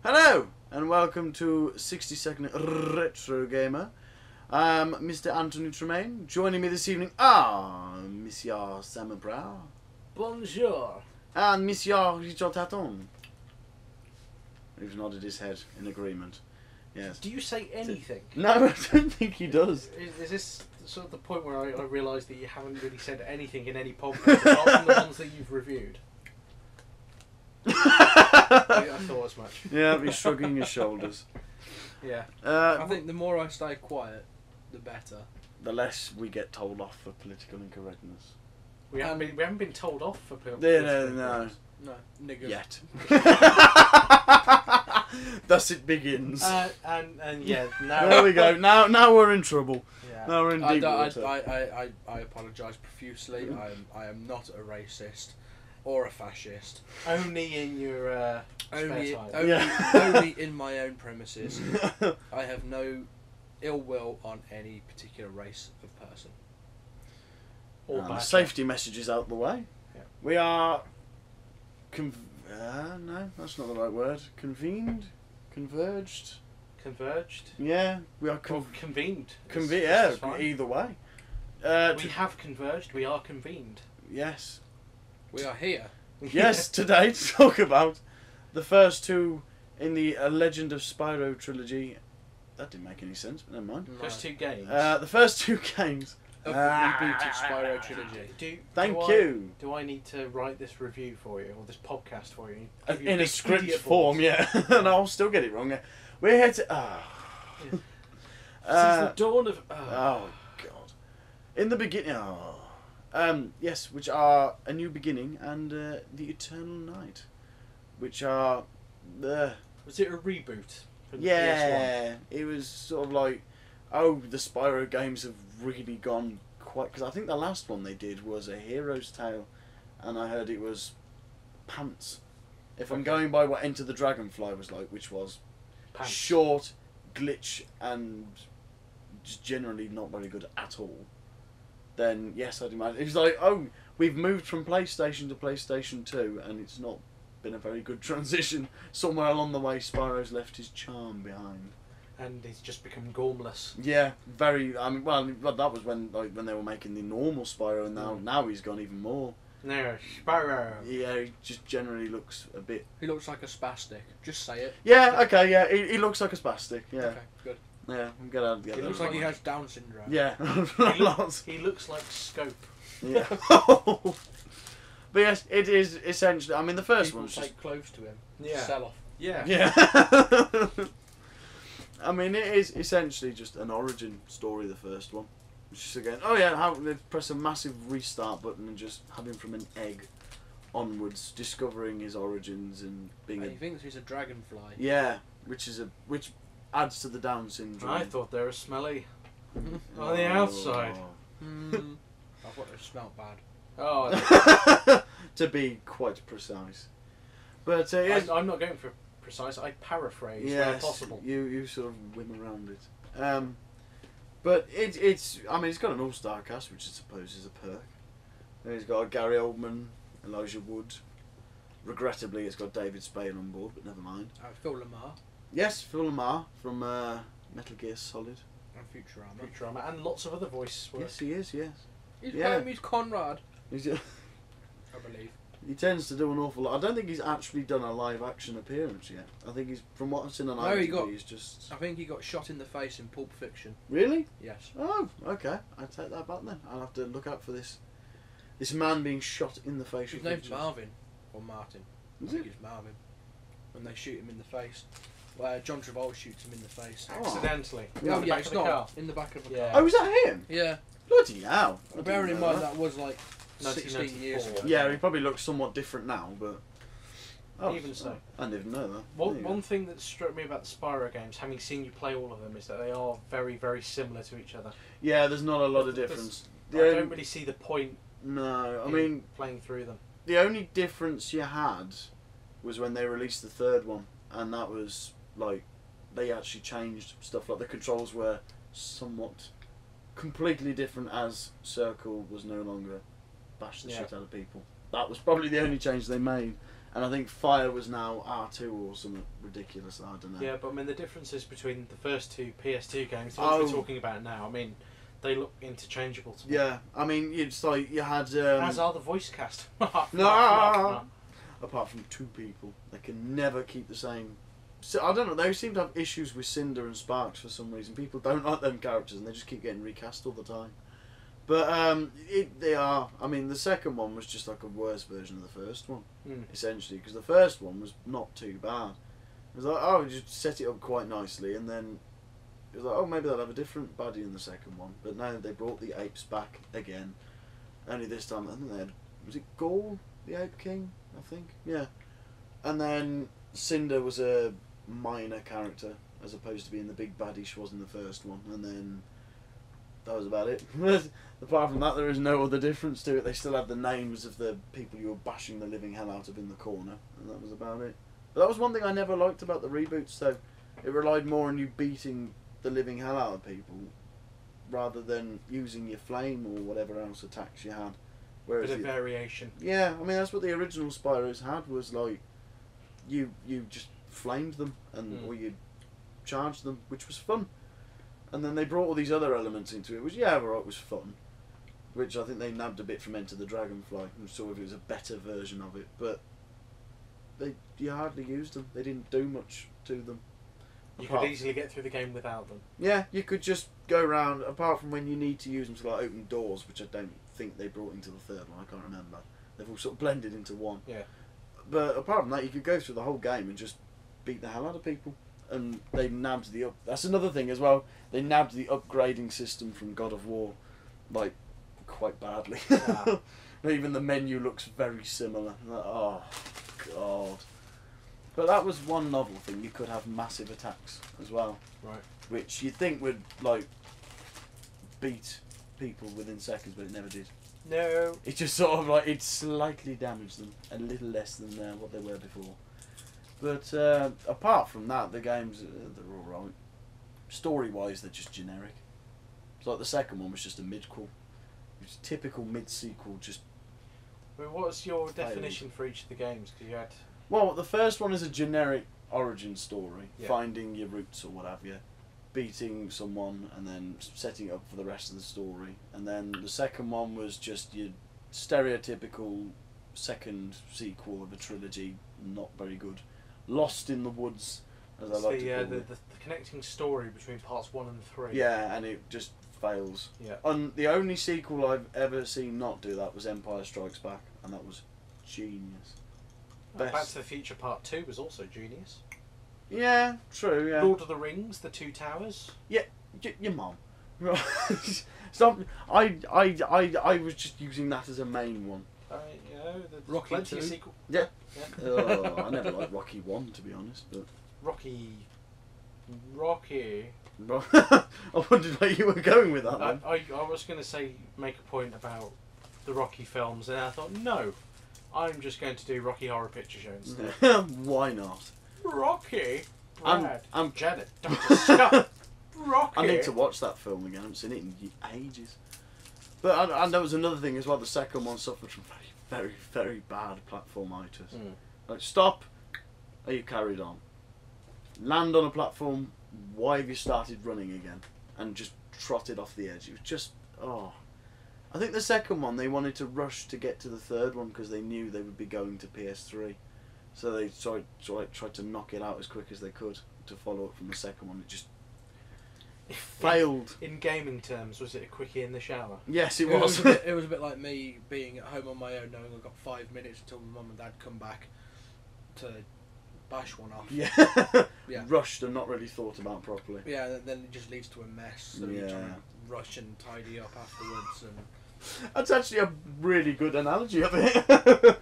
Hello and welcome to 60-second Retro Gamer. I'm Mr. Anthony Tremaine. Joining me this evening are Monsieur Sam Brown. Bonjour. And Monsieur Richard Taton. He's nodded his head in agreement. Yes. Do you say anything? No, I don't think he does. Is this sort of the point where I realise that you haven't really said anything in any podcast apart from the ones that you've reviewed? I thought as much. Yeah, he's shrugging his shoulders. Yeah. I think the more I stay quiet, the better. The less we get told off for political incorrectness. We haven't been told off for No. No, niggas. Yet. Thus it begins. And yeah, now There we go. Now we're in trouble. Yeah. Now we're in deep water. I apologise profusely. I am not a racist or a fascist. Only in your spare time. Only in my own premises. I have no ill will on any particular race of person. The safety messages out the way. Yeah. We are no, that's not the right word. Convened? Converged? Converged? Yeah, we are convened. Yeah, either way. We have converged, we are convened. Yes. We are here. Yes, today to talk about the first two in the Legend of Spyro trilogy. That didn't make any sense, but never mind. No. First two games. The first two games. Of the rebooted Spyro trilogy. Thank you. Do I need to write this review for you, or this podcast for you? In a script form, yeah. And I'll still get it wrong. We're here to... Since the dawn of... Oh, God. In the beginning... yes, which are A New Beginning and The Eternal Night. Which are... Was it a reboot? For the yeah, it was sort of like... Oh, the Spyro games have really gone quite... Because I think the last one they did was A Hero's Tale. And I heard it was pants. If I'm going by what Enter the Dragonfly was like, which was Pants. Short, glitch, and just generally not very good at all, then yes, I'd imagine. It was like, oh, we've moved from PlayStation to PlayStation 2, and it's not been a very good transition. Somewhere along the way, Spyro's left his charm behind. And he's just become gormless. Yeah, very. I mean, well, that was when they were making the normal Spyro, and now he's gone even more. No, Spyro. Yeah, he just generally looks a bit. He looks like a spastic. Just say it. Yeah. Okay. Yeah. He looks like a spastic. Yeah. Okay, good. Yeah. I'm gonna get He that looks right. like he has Down syndrome. Yeah. He looks like Scope. Yeah. But yes, it is essentially. I mean, the first People one's take just. clothes to him. Yeah. Sell off. Yeah. Yeah. I mean, it is essentially just an origin story. The first one, which is again, oh yeah, how they press a massive restart button and just have him from an egg onwards, discovering his origins and being. And he thinks he's a dragonfly. Yeah, which adds to the Down syndrome. I thought they were smelly. On the outside. I thought it smelled bad. Oh. To be quite precise, but yes, I'm not going for precise. I paraphrase where yes, possible. you sort of whim around it. But it's. I mean, it's got an all-star cast, which I suppose is a perk. And it's got Gary Oldman, Elijah Wood. Regrettably, it's got David Spade on board, but never mind. Phil Lamar. Yes, Phil Lamar from Metal Gear Solid. And Futurama. Futurama and lots of other voice work. Yes, he is. Yes, He's Yeah. He's Conrad. he's, I believe. he tends to do an awful lot. I don't think he's actually done a live-action appearance yet. I think he's, from what I've seen on IMDb, he's just. I think he got shot in the face in Pulp Fiction. Really? Yes. Oh, okay. I take that back then. I'll have to look out for this. This man being shot in the face. His name's Marvin. Or Martin. Is I think it? it's Marvin. When they shoot him in the face. Where John Travolta shoots him in the face. Accidentally. Oh. In the Oh, yeah, back it's of the not. car. In the back of a Yeah. car. Oh, is that him? Yeah. Bloody hell. I didn't Bearing in know mind that was like 16 years 1994. ago. Yeah, he probably looks somewhat different now, but. Even so. I didn't even know that. There you go. One thing that struck me about the Spyro games, having seen you play all of them, is that they are very, very similar to each other. Yeah, there's not a lot of difference. I don't really see the point No, I in mean, playing through them. the only difference you had was when they released the third one, and that was like they actually changed stuff. Like the controls were somewhat completely different, as circle was no longer bash the shit out of people. That was probably the only change they made. And I think fire was now R2 or something ridiculous. I don't know. Yeah, but I mean the differences between the first two PS2 games, the ones we're talking about now, I mean, they look interchangeable to me. Yeah, I mean, it's like you had... As are the voice cast. No! Apart from two people. They can never keep the same... So, I don't know, they seem to have issues with Cinder and Sparks for some reason. People don't like them characters and they just keep getting recast all the time. But they are... I mean, the second one was just like a worse version of the first one, essentially. Because the first one was not too bad. It was like, oh, just set it up quite nicely, and then it was like, oh, maybe they'll have a different baddie in the second one. But no, they brought the apes back again. Only this time, I think they had... Was it Gaul, the Ape King? I think. Yeah. And then Cinder was a minor character, as opposed to being the big baddie she was in the first one. And then... that was about it. Apart from that, there is no other difference to it. They still have the names of the people you were bashing the living hell out of in the corner, and that was about it. But that was one thing I never liked about the reboots, though. It relied more on you beating the living hell out of people, rather than using your flame or whatever else attacks you had. Whereas Bit of variation. Yeah, I mean that's what the original Spyros had, was like you just flamed them and or you charged them, which was fun. And then they brought all these other elements into it, which, yeah, right, was fun. Which I think they nabbed a bit from Enter the Dragonfly, and sort of it was a better version of it. But you hardly used them. They didn't do much to them. You could easily get through the game without them. Yeah, you could just go around, apart from when you need to use them to like open doors, which I don't think they brought into the third one, I can't remember. They've all sort of blended into one. Yeah. But apart from that, you could go through the whole game and just beat the hell out of people. And they nabbed the that's another thing as well. They nabbed the upgrading system from God of War, like, quite badly. Yeah. Even the menu looks very similar. Like, oh God! But that was one novel thing. You could have massive attacks as well, right? Which you'd think would like beat people within seconds, but it never did. No. It just sort of like it slightly damaged them, a little less than what they were before. But apart from that, the games, they're all right. Story-wise, they're just generic. It's like the second one was just a mid-quel. It was typical mid-sequel, just... I mean, what's your definition for each of the games? Because you had... Well, the first one is a generic origin story, yeah. Finding your roots or what have you, beating someone and then setting up for the rest of the story. And then the second one was just your stereotypical second sequel of a trilogy, not very good. Lost in the woods, as I like to call it. The connecting story between parts 1 and 3. Yeah, and it just fails. Yeah. And the only sequel I've ever seen not do that was Empire Strikes Back, and that was genius. Back to the Future Part 2 was also genius. Yeah, true. Yeah. Lord of the Rings, The Two Towers. Yeah, your mum. Stop. I was just using that as a main one. Rocky plenty 2. Of sequel. Yeah. I never liked Rocky 1, to be honest, but Rocky. I wondered where you were going with that one. I was going to make a point about the Rocky films, and I thought, no, I'm just going to do Rocky Horror Picture Show instead. Why not? Rocky? Brad. I'm Janet. Dr. Scott. Rocky. I need to watch that film again. I haven't seen it in ages. But I there was another thing as well. The second one suffered from very, very, very bad platformitis. Like, stop. Are you carried on? Land on a platform. Why have you started running again? And just trotted off the edge. It was just, I think the second one, they wanted to rush to get to the third one because they knew they would be going to PS3. So they tried to knock it out as quick as they could to follow up from the second one. It just failed. In gaming terms, was it a quickie in the shower? Yes, it was. It was a bit like me being at home on my own, knowing I've got 5 minutes until my mum and dad come back to bash one off. Yeah. Yeah. Rushed and not really thought about properly. Yeah, and then it just leads to a mess. So you're trying to rush and tidy up afterwards. And that's actually a really good analogy of it.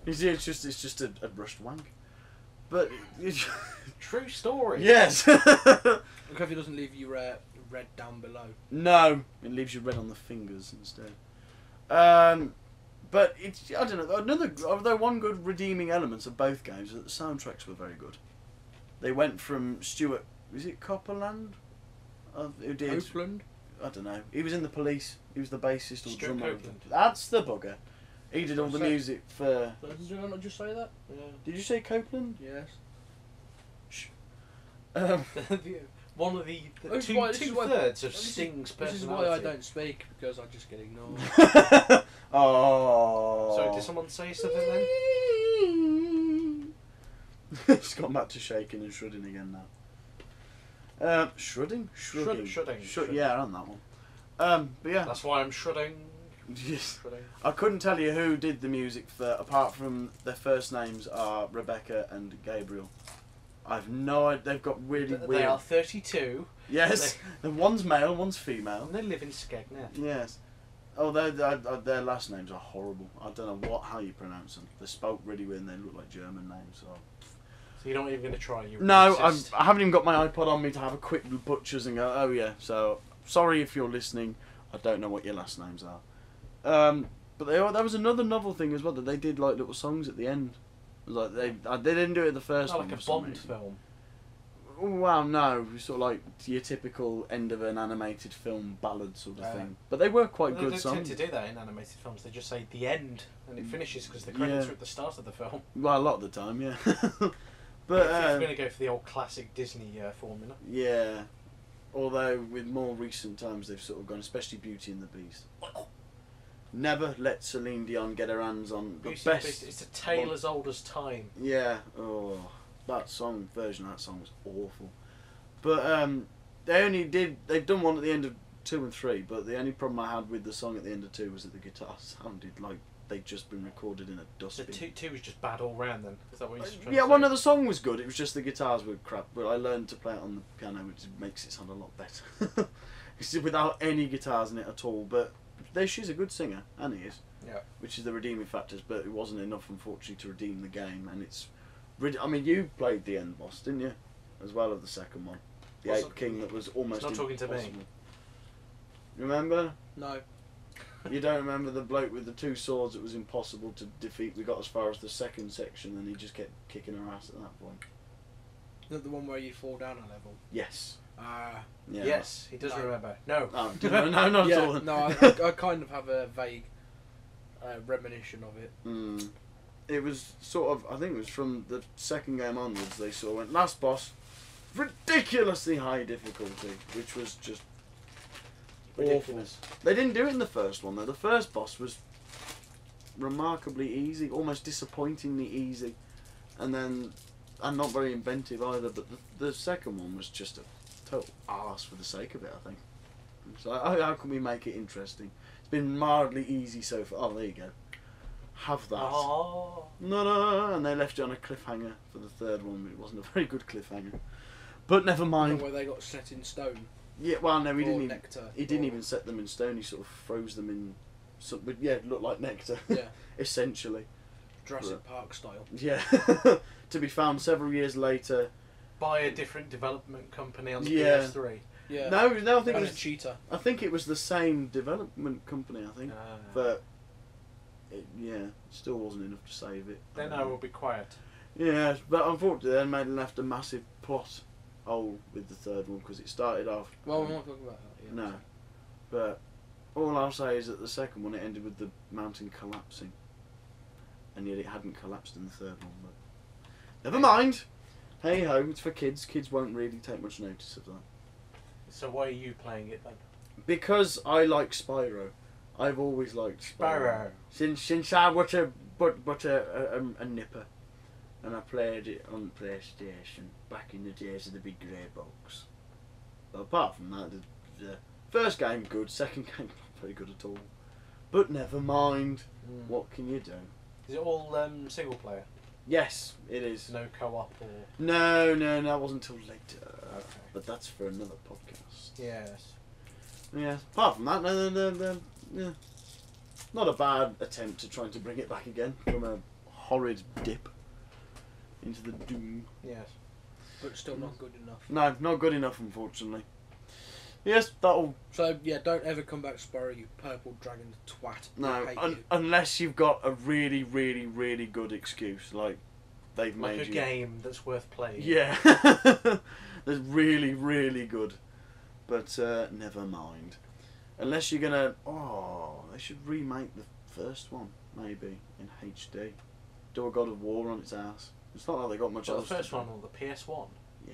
You see, it's just a rushed wank. But true story. Yes. Look if it doesn't leave you red down below. No, it leaves you red on the fingers instead. But it's, I don't know. Although one good redeeming element of both games is that the soundtracks were very good. They went from Stuart Was it Copperland? Who did? Copeland. I don't know. He was in the Police. He was the bassist or Stuart drummer. Copeland. That's the bugger. He did all the So- music for. Did I not just say that? Yeah. Did you say Copeland? Yes. One of the This is why- this is why- two-thirds of this is- Sting's This is personality. why I don't speak, because I just get ignored. Oh. So did someone say something then? It's gone back to shaking and shredding again now. Shredding? Shrugging. Shredding. Yeah, on that one. But yeah. That's why I'm shredding. Yes. Shredding. I couldn't tell you who did the music for, apart from their first names are Rebecca and Gabriel. I've no idea. They've got really weird. They are 32 Yes. And one's male, one's female. and they live in Skegness. Yes. Oh, their last names are horrible. I don't know how you pronounce them. They're spelt really weird and they look like German names. So. So you're not even going to try. You No, racist. I haven't even got my iPod on me to have a quick butchers and go, oh yeah. So, sorry if you're listening. I don't know what your last names are. But there was another novel thing as well that they did like little songs at the end. It was like they didn't do it the first Not one. like a for some Bond reason. film. Well, no, sort of like your typical end of an animated film ballad sort of Uh, thing. But they were quite They good don't songs. tend to do that in animated films. They just say the end and it finishes because the credits Yeah. are at the start of the film. Well, a lot of the time, yeah. If but you're going to go for the old classic Disney formula. yeah, although with more recent times they've sort of gone, especially Beauty and the Beast. Never let Celine Dion get her hands on the Beauty and the best. Beast, it's a tale as old as time. Yeah. Oh, that version of that song was awful. But they've done one at the end of 2 and 3. But the only problem I had with the song at the end of 2 was that the guitar sounded like they'd just been recorded in a So dustbin. two was just bad all round then. Is that what you're trying Yeah, to one say? of the song was good. It was just the guitars were crap. But I learned to play it on the piano, which makes it sound a lot better. It's without any guitars in it at all. But she's a good singer, and he is. Yeah. Which is the redeeming factors. But it wasn't enough, unfortunately, to redeem the game. And it's, I mean, you played the end boss, didn't you? As well of the second one, the What's Ape King that was almost not talking to me. impossible. Remember? No. You don't remember the bloke with the 2 swords that was impossible to defeat? We got as far as the second section and he just kept kicking her ass at that point. Is that the one where you fall down a level? Yes. Ah. Yeah. Yes, he does No. remember. No. Oh, no, not yeah, at all. no, I kind of have a vague premonition of it. Mm. It was sort of, I think it was from the second game onwards, they sort of went, last boss, ridiculously high difficulty, which was just Ridiculous. awful. They didn't do it in the first one though. The first boss was remarkably easy, almost disappointingly easy, and not very inventive either. But the second one was just a total arse for the sake of it, I think. So how can we make it interesting? It's been mildly easy so far. Oh, there you go. Have that. Oh. No, and they left you on a cliffhanger for the third one. It wasn't a very good cliffhanger, but never mind. Where they got set in stone. Yeah, well, no, Or nectar. he didn't Or- even set them in stone. He sort of froze them in. But yeah, it looked like nectar. Yeah. Essentially. Jurassic Park style. Yeah. To be found several years later. By a different development company on the Yeah. PS3. Yeah. No, I think And it a was. cheetah. I think it was the same development company. I think, but it still wasn't enough to save it. Then I will be quiet. Yeah, but unfortunately, they made left a massive plot hole with the third one because it started off. Well, we're not talking about that yet. No, but all I'll say is that the second one it ended with the mountain collapsing, and yet it hadn't collapsed in the third one. But never mind. Hey ho, it's for kids. Kids won't really take much notice of that. So why are you playing it then? Because I like Spyro. I've always liked Spyro. Since I was a nipper, and I played it on PlayStation back in the days of the big grey box. But apart from that, the first game good, second game not very good at all. But never mind. What can you do? Is it all single player? Yes, it is. No co-op or... No, that wasn't until later. Okay. But that's for another podcast. Yes. Yeah. Apart from that, no, yeah. Not a bad attempt to trying to bring it back again from a horrid dip into the doom. Yes. But still not good enough. No, not good enough, unfortunately. Yes, that'll... So, yeah, don't ever come back, Spyro, you purple dragon twat. No, I hate you. unless you've got a really, really, really good excuse, like they've Like made a you... game that's worth playing. Yeah. That's really, really good. But never mind. Unless you're gonna, they should remake the first one maybe in HD. Do a God of War on its ass. It's not like they got much Well, else. the first to do. one or the PS1. Yeah,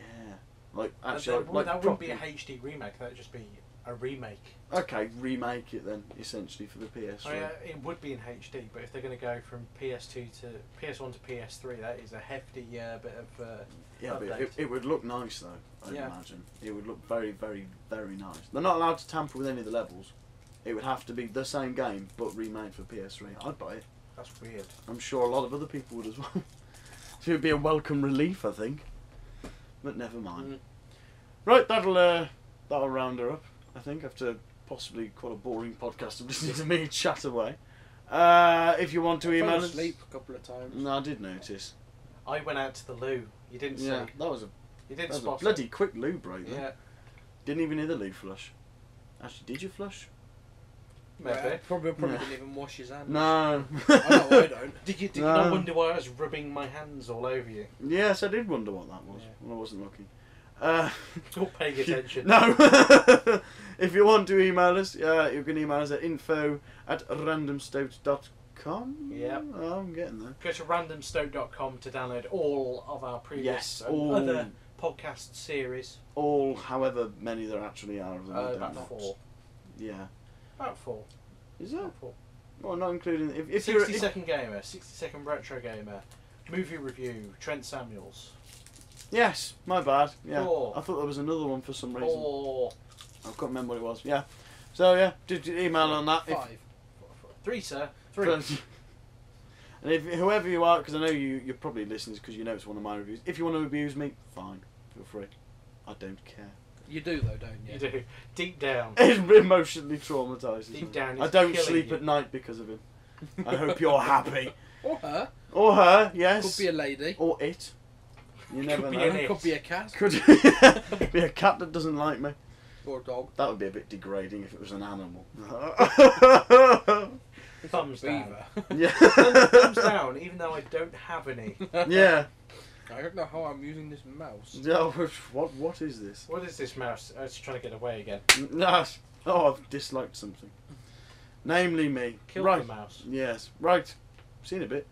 like That, actually, that, like that wouldn't be a properly- HD remake. That'd just be a remake. Okay, remake it then, essentially for the PS3. Oh, yeah, it would be in HD, but if they're going to go from PS2 to PS1 to PS3, that is a hefty bit of. Yeah, but update. it would look nice though. I'd Yeah. imagine it would look very, very, very nice. They're not allowed to tamper with any of the levels. It would have to be the same game but remade for PS3. I'd buy it. That's weird. I'm sure a lot of other people would as well. So it would be a welcome relief, I think. But never mind. Mm. Right, that'll round her up. I think after possibly quite a boring podcast of listening to me chat away. If you want to I email fell us, asleep a couple of times. no, I did notice. I went out to the loo. You didn't Yeah, see. that was You that didn't was a spot bloody it. quick loo break. Then. Yeah, Didn't even hear the loo flush. Actually, did you flush? maybe. Right, probably Yeah. didn't even wash his hands. No. I know I don't. Did you No. not wonder why I was rubbing my hands all over you? Yes, I did wonder what that was Yeah. when I wasn't looking. Not paying attention. No. If you want to email us, you can email us at info@randomstote.com. Yep. Oh, I'm getting there. Go to randomstoke.com to download all of our previous Yes, and all- other podcast series. All, however many there actually are of them. I don't About know. 4. Yeah. About 4. Is that? About 4. Well, not including if you're 60-second gamer, 60-second retro gamer, movie review, Trent Samuels. Yes, my bad. Yeah. 4. I thought there was another one for some reason. 4. I can't remember what it was. Yeah. So yeah, did you email on that? 5. 3, sir. 3. And if whoever you are, because I know you're probably listening because you know it's one of my reviews. If you want to abuse me, fine, feel free. I don't care. You do though, don't you? You do. Deep down. It emotionally traumatises me. Deep down. I it's don't killing sleep you. at night because of him. I hope you're happy. Or her. Or her, yes. Could be a lady. Or it. You never Could be know. an it. Could be a cat. Could be a cat that doesn't like me. Or a dog. That would be a bit degrading if it was an animal. Thumbs down. Beaver. Yeah. Thumbs down, even though I don't have any. Yeah. I don't know how I'm using this mouse. Yeah. What is this? What is this mouse? Oh, it's trying to get away again. No. Oh, I've disliked something. Namely me. Kill right. the mouse. Yes. Right. See you in a bit.